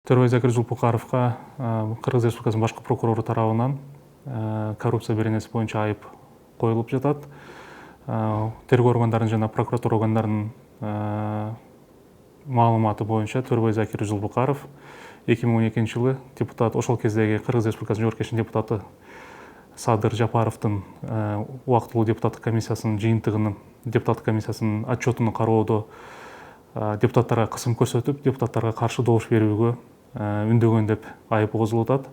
Төрөбай Закир Жулпукаровка Кыргыз Республикасынын башкы прокурору тарабынан коррупция беренеси боюнча айып коюлуп жатат. Тергөө органдарынын жана прокуратура органдарынын маалыматы боюнча Төрөбай Закир Жулпукаров 2012 жылы депутат, ошол кездеги Кыргыз Республикасынын Жогорку Кеңешинин депутаты Садыр Жапаровдун убактылуу депутаттык комиссиясынын жыйынтыгынын, депутаттык комиссиясынын отчетун кароодо депутаттарга кысым көрсөтүп, депутаттарга каршы добуш берүүгө үндөгөн деп айып козулуп атат.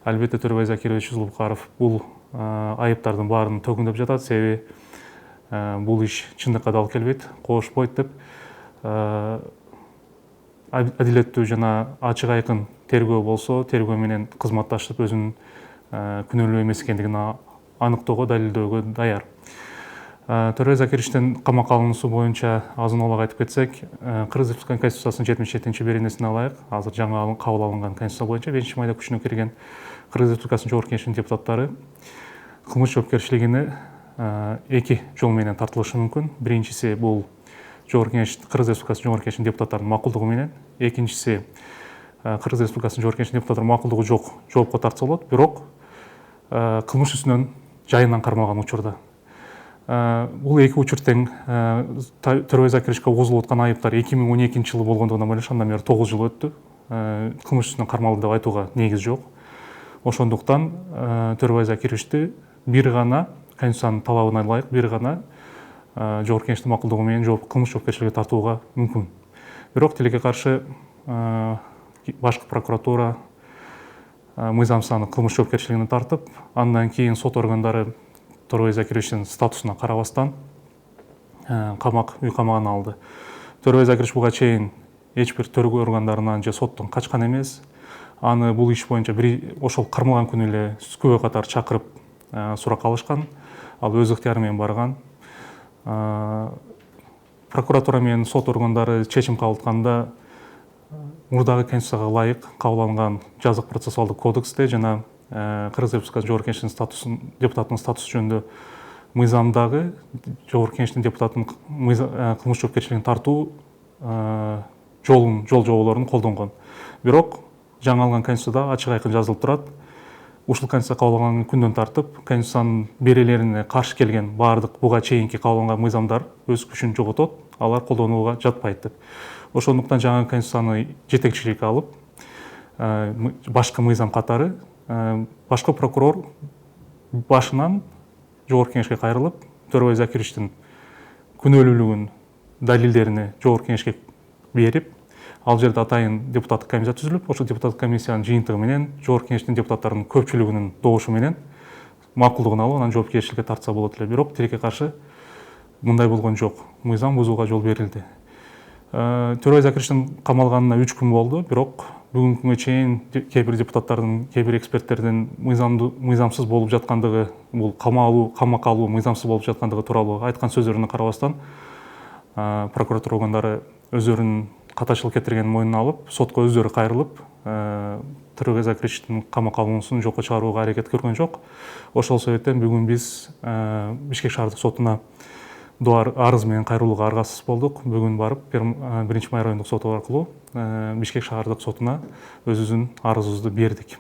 Албетте Төрөбай Закирович Жулпукаров бул айыптардын баарын төгүндөп жатат, себеби бул иш чындыкка да алып келбейт, кошпойт деп адилеттүү жана ачык айкын тергөө болсо, тергөө менен кызматташып өзүнүн күнөөлүү эмес экендигин аныктоого, далилдөөгө даяр. Төрөбай Закировичтин камакка алынуусу боюнча азын аулак айтып кетсек, Кыргыз Республикасынын Конституциясынын 77-беренесине ылайык, азыр жаңы кабыл алынган Конституция боюнча 5 майда күчүнө кирген Кыргыз Республикасынын Жогорку Кеңешинин депутаттары кылмыш жоопкерчилигине 2 жол менен тартылышы мүмкүн. Биринчиси бул Кыргыз Республикасынын Жогорку Кеңешинин депутаттарынын макулдугу менен, экинчиси Кыргыз Республикасынын Жогорку Кеңешинин депутаттарынын макулдугу жок жоопко тартса болот, бирок кылмыш үстүнөн жайынан кармалган учурда. Бул эки учур тең. Төрөбай Закировичке козулуп аткан айыптар 2012 жылы болгондугунан байланыш, андан бери 9 жыл өттү. Кылмыш үстүнөн кармалды деп айтууга негиз жок. Ошондуктан Төрөбай Закировичти бир гана Конституциянын талабына ылайык, бир гана Жогорку Кеңештин макулдугу менен кылмыш жоопкерчиликке тартууга мүмкүн. Бирок тилекке каршы башкы прокуратура мыйзамсыздана кылмыш жоопкерчилигине тартып, андан кийин сот органдары Төрөбай Закировичтин статусуна карабастан үй камагына алды. Төрөбай Закирович буга чейин эч бир тергөө органдарынан же соттон качкан эмес. Аны бул иш боюнча ошол кармалган күнү эле күбө катар чакырып суракка алышкан. Ал өз ыктыяры менен барган. Прокуратура менен сот органдары чечим кабыл атканда мурдагы Конституцияга ылайык кабыл алынган жазык процессуалдык кодексте жана Кыргыз Республикасынын Жогорку Кеңешинин депутатынын статусу жөнүндө мыйзамдагы Жогорку Кеңештин депутатынын кылмыш жоопкерчилигине тартуу жол жоболорун колдонгон. Бирок жаңы алынган Конституцияда ачык айкын жазылып турат. Ушул Конституция кабыл алынган күндөн тартып, Конституциянын берелерине каршы келген баардык буга чейинки кабыл алынган мыйзамдар өз күчүн жоготот, алар колдонууга жатпайт деп. Ошондуктан жаңы Конституцияны жетекчиликке алып, башкы мыйзам катары башкы прокурор башынан Жогорку Кеңешке кайрылып, Төрөбай Закировичтин күнөөлүүлүгүн, далилдерине Жогорку Кеңешке берип, ал жерде атайын депутаттык комиссия түзүлүп, ошол депутаттык комиссиянын жыйынтыгы менен Жогорку Кеңештин депутаттарынын көпчүлүгүнүн добушу менен макулдугун алып, анан жоопкерчиликке тартса болот эле. Бирок тилекке каршы мындай болгон жок. Мыйзам бузууга жол берилди. Төрөбай Закировичтин камалганына 3 күн болду, бирок бүгүнкү күнгө чейин кээ бир депутаттардын, кээ бир эксперттердин мыйзамсыз болуп жаткандыгы, бул камакка алуу мыйзамсыз болуп жаткандыгы тууралуу айткан сөздөрүнө карабастан, прокуратура органдары өздөрүнүн катачылык кетиргенин мойнуна алып, сотко өздөрү кайрылып, Төрөбай Закировичтин камакка алынуусун жокко чыгарууга аракет көргөн жок. Ошол себептен бүгүн биз Бишкек шаардык сотуна арыз менен кайрылууга аргасыз болдук. Бүгүн барып 1 май райондук соту аркылуу Бишкек шаардык сотуна өзүбүздүн арызыбызды бердик.